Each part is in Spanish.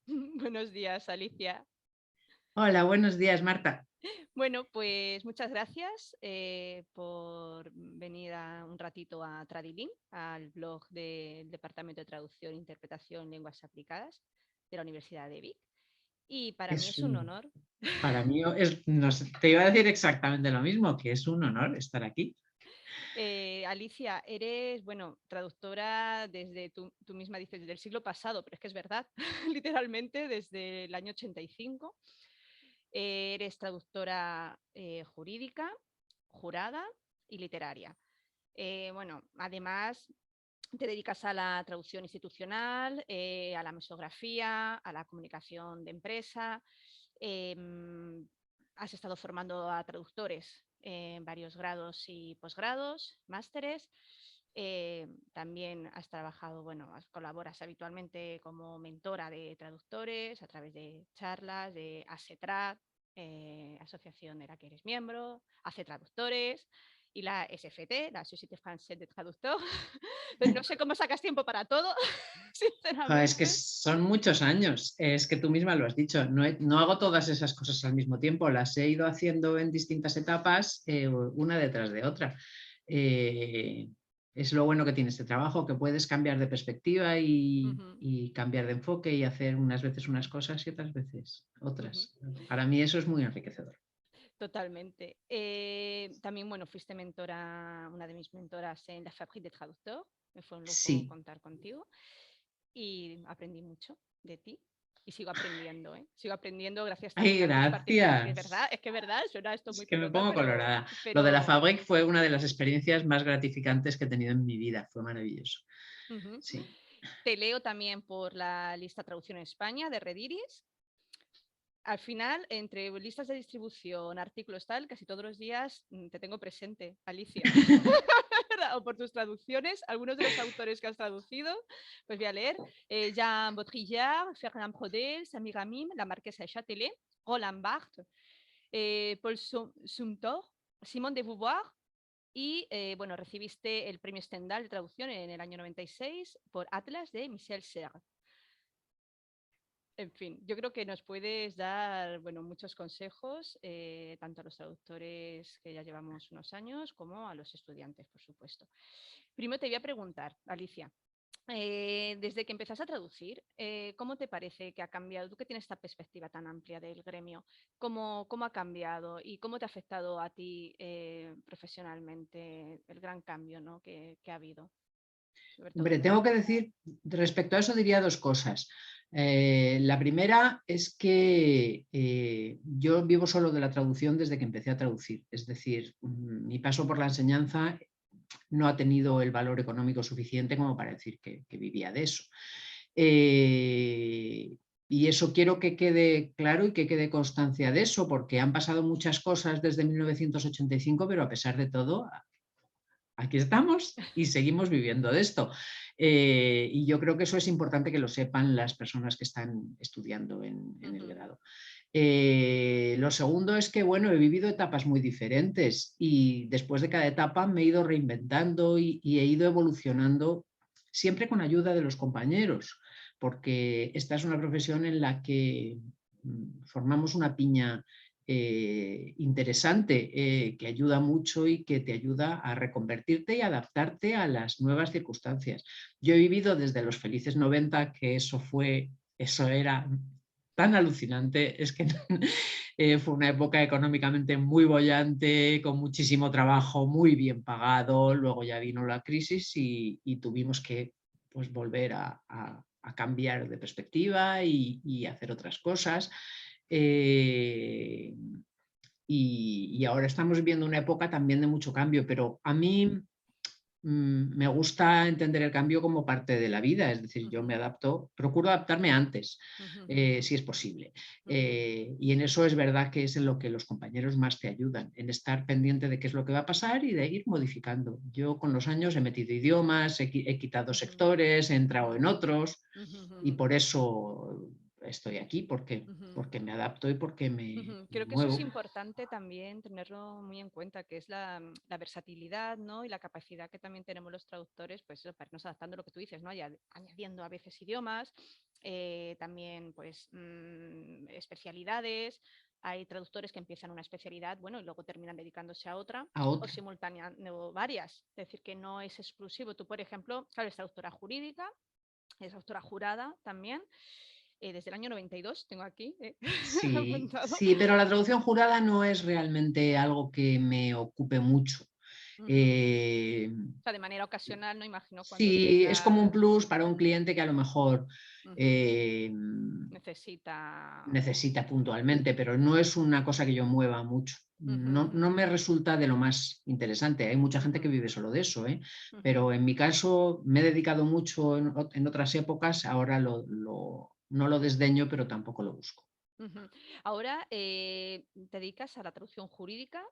Buenos días, Alicia. Hola, buenos días, Marta. Bueno, pues muchas gracias por venir un ratito a Tradilink, al blog del Departamento de Traducción, Interpretación, Lenguas Aplicadas de la Universidad de Vic. Y para mí Es es un un, honor. para mí no sé, te iba a decir exactamente lo mismo, que es un honor estar aquí. Alicia, eres, bueno, traductora desde, tú misma dices, desde el siglo pasado, pero es que es verdad, literalmente desde el año 85. Eres traductora jurídica, jurada y literaria. Bueno, además te dedicas a la traducción institucional, a la mesografía, a la comunicación de empresa. Eh, Has estado formando a traductores en varios grados y posgrados, másteres. También has trabajado, bueno, colaboras habitualmente como mentora de traductores a través de charlas de ASETRAD, asociación de la que eres miembro, hace traductores, y la SFT, la Société Française de Traducteurs. Pues no sé cómo sacas tiempo para todo, Es que sinceramente. son muchos años, es que tú misma lo has dicho, no hago todas esas cosas al mismo tiempo, las he ido haciendo en distintas etapas, una detrás de otra. Eh, es lo bueno que tiene este trabajo, que puedes cambiar de perspectiva Uh -huh, y cambiar de enfoque y hacer unas veces unas cosas y otras veces uh -huh. otras. Para mí eso es muy enriquecedor. Totalmente. También, bueno, fuiste mentora, una de mis mentoras en la Fabrique de Traducteur. Me fue un lujo Sí. contar contigo y aprendí mucho de ti. Y sigo aprendiendo, ¿eh? Sigo aprendiendo gracias Ay, también a tus participaciones. gracias. Es verdad, suena esto Es muy que me pelota, pongo colorada. Lo de la pero Fabric fue una de las experiencias más gratificantes que he tenido en mi vida. Fue maravilloso. uh -huh. Sí. Te leo también por la lista Traducción en España de Rediris. Al final, entre listas de distribución, artículos, tal, casi todos los días te tengo presente, Alicia. O por tus traducciones, algunos de los autores que has traducido, pues voy a leer, Jean Baudrillard, Fernand Braudel, Sami Ramim, la marquesa de Châtelet, Roland Barthes, Paul Sumtor, Simone de Beauvoir, y bueno, recibiste el premio Stendhal de traducción en el año 96 por Atlas de Michel Serres. En fin, yo creo que nos puedes dar, bueno, muchos consejos, tanto a los traductores que ya llevamos unos años como a los estudiantes, por supuesto. Primero te voy a preguntar, Alicia, desde que empezaste a traducir, ¿cómo te parece que ha cambiado? Tú que tienes esta perspectiva tan amplia del gremio, ¿cómo ha cambiado y cómo te ha afectado a ti profesionalmente el gran cambio, ¿no? que ha habido, sobre todo Hombre, en tengo el... que decir, respecto a eso diría dos cosas. La primera es que yo vivo solo de la traducción desde que empecé a traducir. Es decir, mi paso por la enseñanza no ha tenido el valor económico suficiente como para decir que vivía de eso. Y eso quiero que quede claro y que quede constancia de eso, porque han pasado muchas cosas desde 1985, pero a pesar de todo, aquí estamos y seguimos viviendo de esto. Y yo creo que eso es importante que lo sepan las personas que están estudiando en el grado. Lo segundo es que, bueno, he vivido etapas muy diferentes y después de cada etapa me he ido reinventando y he ido evolucionando siempre con ayuda de los compañeros, porque esta es una profesión en la que formamos una piña interesante que ayuda mucho y que te ayuda a reconvertirte y adaptarte a las nuevas circunstancias. Yo he vivido desde los felices 90, que eso era tan alucinante, es que fue una época económicamente muy bollante, con muchísimo trabajo, muy bien pagado, luego ya vino la crisis y tuvimos que pues, volver a cambiar de perspectiva y hacer otras cosas. Eh, y ahora estamos viviendo una época también de mucho cambio, pero a mí me gusta entender el cambio como parte de la vida, es decir, Uh yo me -huh, adapto, procuro adaptarme antes, uh -huh, si es posible. uh -huh. Y en eso es verdad que es en lo que los compañeros más te ayudan, en estar pendiente de qué es lo que va a pasar y de ir modificando. Yo con los años he metido idiomas, he quitado Uh -huh, sectores, he uh entrado -huh, en otros uh -huh, uh y -huh. por eso estoy aquí porque, Ujú. porque me adapto y porque me Creo que eso es muevo. importante también tenerlo muy en cuenta, que es la versatilidad, ¿no? Y la capacidad que también tenemos los traductores, pues eso, para irnos adaptando a lo que tú dices, ¿no? Y añadiendo a veces idiomas, también pues especialidades. Hay traductores que empiezan una especialidad, bueno, y luego terminan dedicándose a otra A o otra. simultaneando varias. Es decir, que no es exclusivo. Tú, por ejemplo, claro, eres traductora jurídica, es autora jurada también, desde el año 92, tengo aquí Sí, apuntado. sí, pero la traducción jurada no es realmente algo que me ocupe mucho. Ujú. Eh, O sea, de manera ocasional, no imagino cuando sí, es como un tengas, plus para un cliente que a lo mejor ujú, eh, necesita. necesita puntualmente, pero no es una cosa que yo mueva mucho. Ujú, No, ujú, no me resulta de lo más interesante. Hay mucha gente ujú, que vive solo de eso, ¿eh? ujú, Pero en mi caso me he dedicado mucho en otras épocas, ahora no lo desdeño, pero tampoco lo busco. ujú. Ahora te dedicas a la traducción jurídica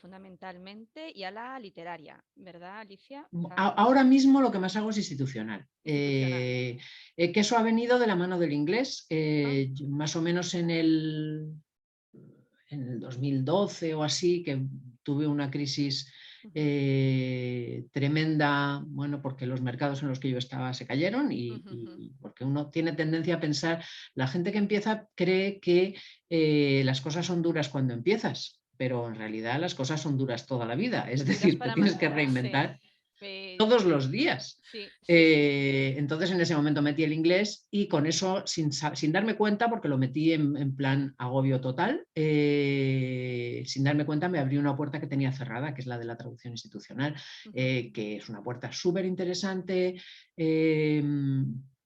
fundamentalmente y a la literaria, ¿verdad, Alicia? O sea, Ahora mismo lo que más hago es institucional, institucional. que eso ha venido de la mano del inglés, Ah, más o menos en el 2012 o así, que tuve una crisis ujú, tremenda, bueno, porque los mercados en los que yo estaba se cayeron ujú, ujú, y porque uno tiene tendencia a pensar, la gente que empieza cree que las cosas son duras cuando empiezas, pero en realidad las cosas son duras toda la vida, es duras decir, te para tienes que mantenerse. reinventar todos los días. Sí, sí, sí. Entonces en ese momento metí el inglés y con eso, sin darme cuenta, porque lo metí en plan agobio total, sin darme cuenta me abrí una puerta que tenía cerrada, que es la de la traducción institucional, Ujú, que es una puerta súper interesante,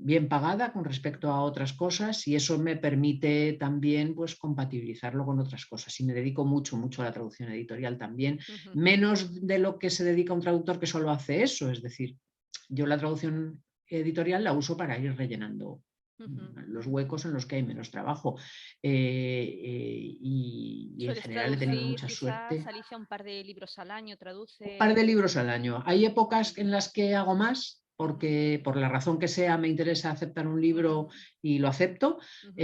bien pagada con respecto a otras cosas y eso me permite también pues, compatibilizarlo con otras cosas. Y me dedico mucho, mucho a la traducción editorial también, ujú, ujú, menos de lo que se dedica un traductor que solo hace eso, es decir, yo la traducción editorial la uso para ir rellenando ujú, los ujú. huecos en los que hay menos trabajo y en Sueles general he tenido traducir mucha quizás, suerte. Alicia, un par de libros al año, Un par de traduces. libros al año. Hay épocas Ujú, en las que hago más ujú, porque por la razón que sea me interesa aceptar un libro ujú, y lo acepto, ujú,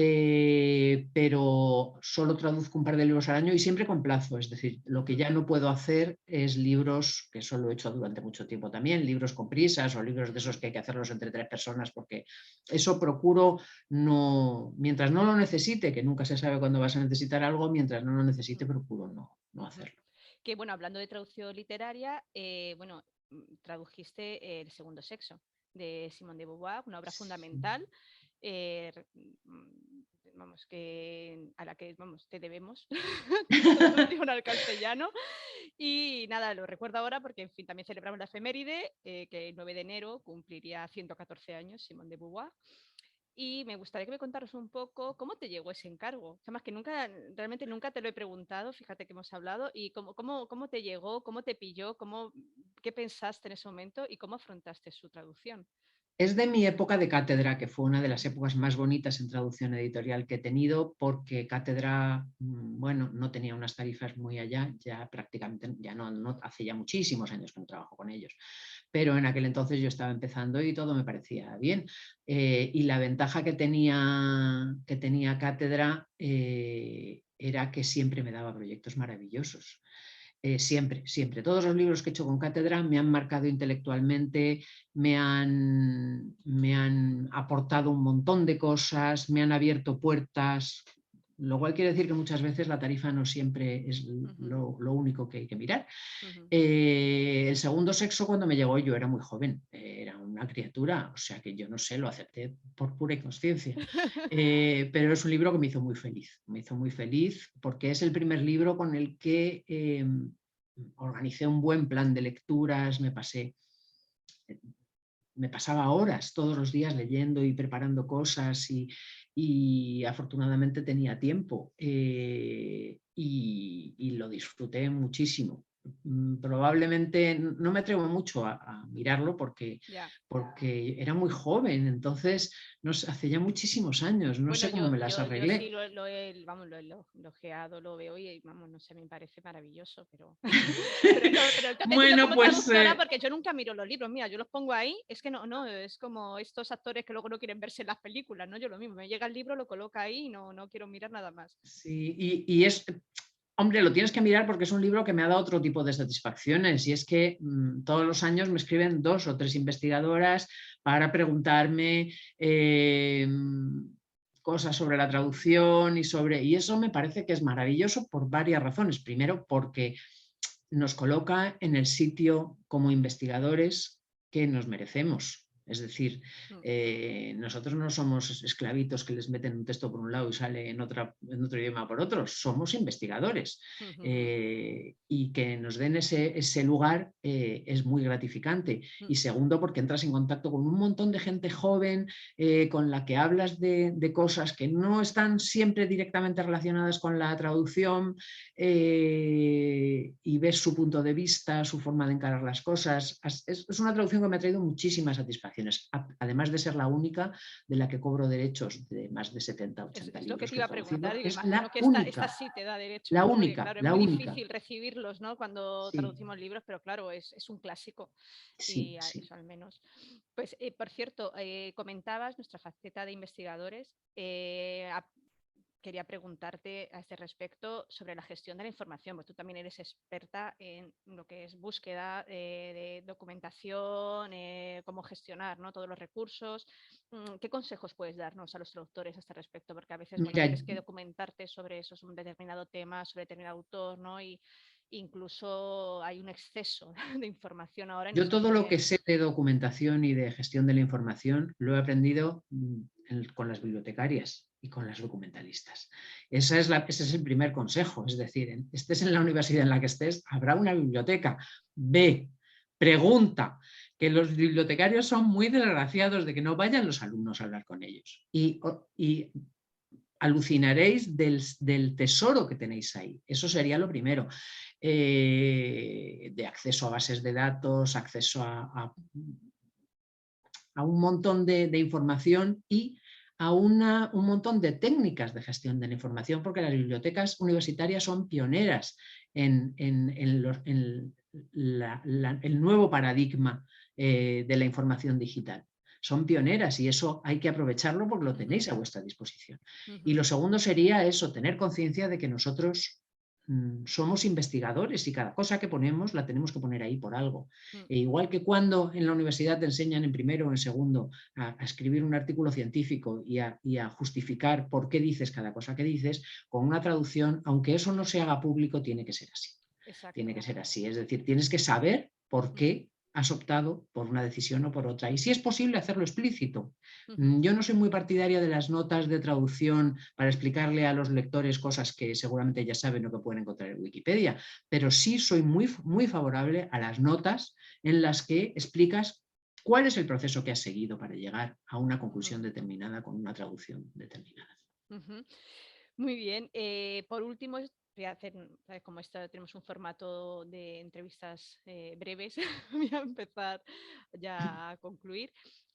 pero solo traduzco un par de libros al año y siempre con plazo. Es decir, lo que ujú, ya no puedo hacer es libros, que eso lo he hecho durante mucho tiempo también, libros con prisas o libros de esos ujú, que hay que hacerlos entre tres personas, porque eso procuro no, mientras no lo necesite, que nunca se sabe cuándo vas a necesitar algo, mientras no lo necesite, ujú, procuro no ujú. hacerlo. Que bueno, hablando de traducción literaria, bueno, tradujiste El segundo sexo de Simone de Beauvoir, una obra Sí. fundamental, eh, re- mm, vamos, que a la que vamos, te debemos tu traducción al castellano. Y nada, lo recuerdo ahora porque en fin, también celebramos la efeméride, que el 9 de enero cumpliría 114 años Simone de Beauvoir. Y me gustaría que me contaras un poco cómo te llegó ese encargo. Además que nunca, realmente nunca te lo he preguntado, fíjate que hemos hablado, y cómo te llegó, cómo te pilló, qué pensaste en ese momento y cómo afrontaste su traducción. Es de mi época de cátedra, que fue una de las épocas más bonitas en traducción editorial que he tenido, porque cátedra, bueno, no tenía unas tarifas muy allá, ya prácticamente, ya no, hace ya muchísimos años que no trabajo con ellos, pero en aquel entonces yo estaba empezando y todo me parecía bien. Y la ventaja que tenía cátedra era que siempre me daba proyectos maravillosos. Siempre, siempre. Todos los libros que he hecho con cátedra me han marcado intelectualmente, me han aportado un montón de cosas, me han abierto puertas, lo cual quiere decir que muchas veces la tarifa no siempre es Ujú, lo único que hay que mirar. ujú, El segundo sexo cuando me llegó yo era muy joven, era una criatura, o sea que yo no sé, lo acepté por pura inconsciencia. Pero es un libro que me hizo muy feliz, me hizo muy feliz porque es el primer libro con el que organicé un buen plan de lecturas, me pasaba horas todos los días leyendo y preparando cosas y afortunadamente tenía tiempo y lo disfruté muchísimo. probablemente no me atrevo mucho a mirarlo porque, Ya. porque era muy joven, entonces no sé, hace ya muchísimos años, no Bueno, sé cómo me las yo sí arreglé. vamos, lo he ojeado, lo veo y vamos, no sé, me parece maravilloso, pero, pero te entiendo Bueno, como pues traductora porque yo nunca miro los libros, mira, yo los pongo ahí, es que no, es como estos actores que luego no quieren verse en las películas, ¿no? Yo lo mismo, me llega el libro, lo coloca ahí y no quiero mirar nada más. sí, y es, hombre, lo tienes que mirar porque es un libro que me ha dado otro tipo de satisfacciones y es que todos los años me escriben 2 o 3 investigadoras para preguntarme cosas sobre la traducción y eso me parece que es maravilloso por varias razones. Primero, porque nos coloca en el sitio como investigadores que nos merecemos. Es decir, Mm, nosotros no somos esclavitos que les meten un texto por un lado y sale en otro idioma por otro, somos investigadores. Y que nos den ese lugar es muy gratificante. Y segundo, porque entras en contacto con un montón de gente joven con la que hablas de cosas que no están siempre directamente relacionadas con la traducción y ves su punto de vista, su forma de encarar las cosas. Es una traducción que me ha traído muchísimas satisfacciones, además de ser la única de la que cobro derechos de más de 70, 80 es lo que libros te que he iba a preguntar, traducido. y me Es imagino la que esta única, sí te da derechos, la ¿no? Porque única, claro, es la muy única. difícil recibirlos, ¿no? Cuando Sí, traducimos libros, pero claro, es un clásico sí, y sí. eso al menos. Pues, por cierto, comentabas nuestra faceta de investigadores. Quería preguntarte a este respecto sobre la gestión de la información, porque tú también eres experta en lo que es búsqueda de documentación, cómo gestionar, ¿no? Todos los recursos. ¿Qué consejos puedes darnos a los traductores a este respecto? Porque a veces, bueno, Mira, tienes que documentarte sobre eso, sobre un determinado tema, sobre determinado autor, ¿no? Y incluso hay un exceso de información ahora y no yo todo sabes lo que qué. sé de documentación y de gestión de la información lo he aprendido con las bibliotecarias y con las documentalistas. Ese es el primer consejo, es decir, estés en la universidad en la que estés, habrá una biblioteca. Ve, pregunta, que los bibliotecarios son muy desgraciados de que no vayan los alumnos a hablar con ellos. Y alucinaréis del tesoro que tenéis ahí. Eso sería lo primero. De acceso a bases de datos, acceso a un montón de información y a un montón de técnicas de gestión de la información, porque las bibliotecas universitarias son pioneras en el nuevo paradigma de la información digital. Son pioneras y eso hay que aprovecharlo porque lo tenéis a vuestra disposición. Y lo segundo sería eso, tener conciencia de que nosotros somos investigadores y cada cosa que ponemos la tenemos que poner ahí por algo. Igual que cuando en la universidad te enseñan en primero o en segundo a escribir un artículo científico y a justificar por qué dices cada cosa que dices, con una traducción, aunque eso no se haga público, tiene que ser así. Tiene Exacto. que ser así. Es decir, tienes que saber por qué has optado por una decisión o por otra. Y si es posible, hacerlo explícito. Yo no soy muy partidaria de las notas de traducción para explicarle a los lectores cosas que seguramente ya saben o que pueden encontrar en Wikipedia, pero sí soy muy favorable a las notas en las que explicas cuál es el proceso que has seguido para llegar a una conclusión determinada con una traducción determinada. Muy bien. Por último, voy a hacer, ¿sabes? Como tenemos un formato de entrevistas breves, voy a empezar ya a concluir.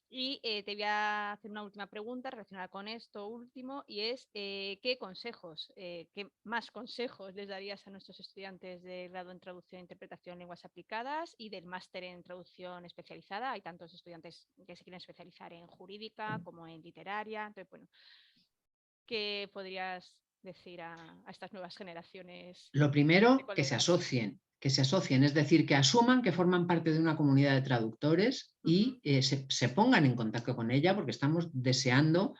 Y te voy a hacer una última pregunta relacionada con esto último, y es ¿qué consejos, qué más consejos les darías a nuestros estudiantes de grado en traducción e interpretación en lenguas aplicadas y del máster en traducción especializada? Hay tantos estudiantes que se quieren especializar en jurídica como en literaria. Entonces, bueno, ¿qué podrías decir a estas nuevas generaciones Lo de primero, colegas? que se asocien, es decir, que asuman que forman parte de una comunidad de traductores Ujú, y se pongan en contacto con ella porque estamos deseando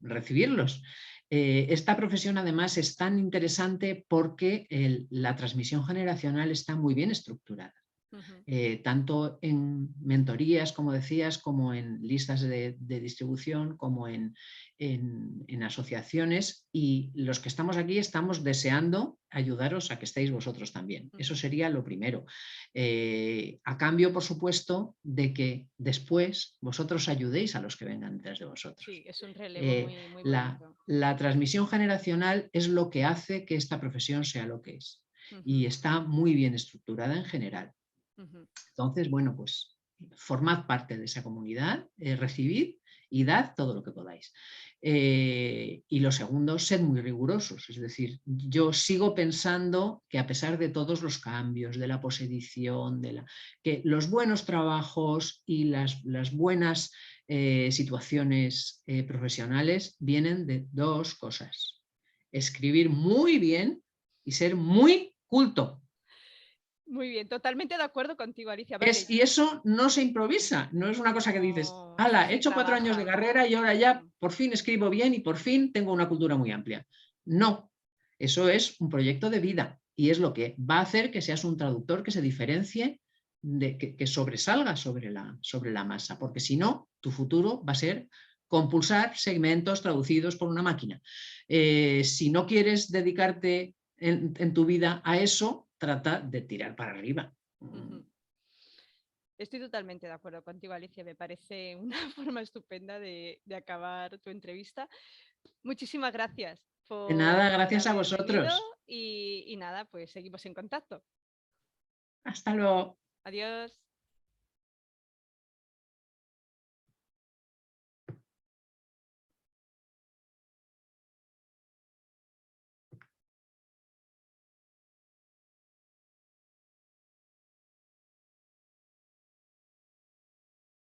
recibirlos. Esta profesión además es tan interesante porque la transmisión generacional está muy bien estructurada. ujú, Tanto en mentorías, como decías, como en listas de distribución, como en asociaciones. Y los que estamos aquí estamos deseando ayudaros a que estéis vosotros también. Eso ujú. sería lo primero. A cambio, por supuesto, de que después vosotros ayudéis a los que vengan detrás de Sí, vosotros. es un relevo Eh, muy la, bonito. la transmisión generacional es lo que hace que esta profesión sea lo que es. y Ujú, está muy bien estructurada en general. ujú. Entonces, bueno, pues formad parte de esa comunidad, recibid y dad todo lo que podáis. Y lo segundo, sed muy rigurosos. Es decir, yo sigo pensando que a pesar de todos los cambios, de la posedición, que los buenos trabajos y las buenas situaciones profesionales vienen de dos cosas. Escribir muy bien y ser muy culto. Muy bien, totalmente de acuerdo contigo, Alicia. Vale, Y eso no se improvisa, no es una cosa que dices, no, eso hala, he se hecho 4 años de trabaja. carrera y ahora ya Mm, por fin escribo bien y por fin tengo una cultura muy amplia. No, eso es un proyecto de vida y es lo que va a hacer que seas un traductor que se diferencie, que sobresalga sobre la masa, porque si no, tu futuro va a ser compulsar segmentos traducidos por una máquina. Si no quieres dedicarte en tu vida a eso, trata de tirar para arriba. ujú. Estoy totalmente de acuerdo contigo, Alicia. Me parece una forma estupenda de acabar tu entrevista. Muchísimas gracias De nada, por gracias a haber venido vosotros. y nada, pues seguimos en contacto. Hasta luego. Adiós.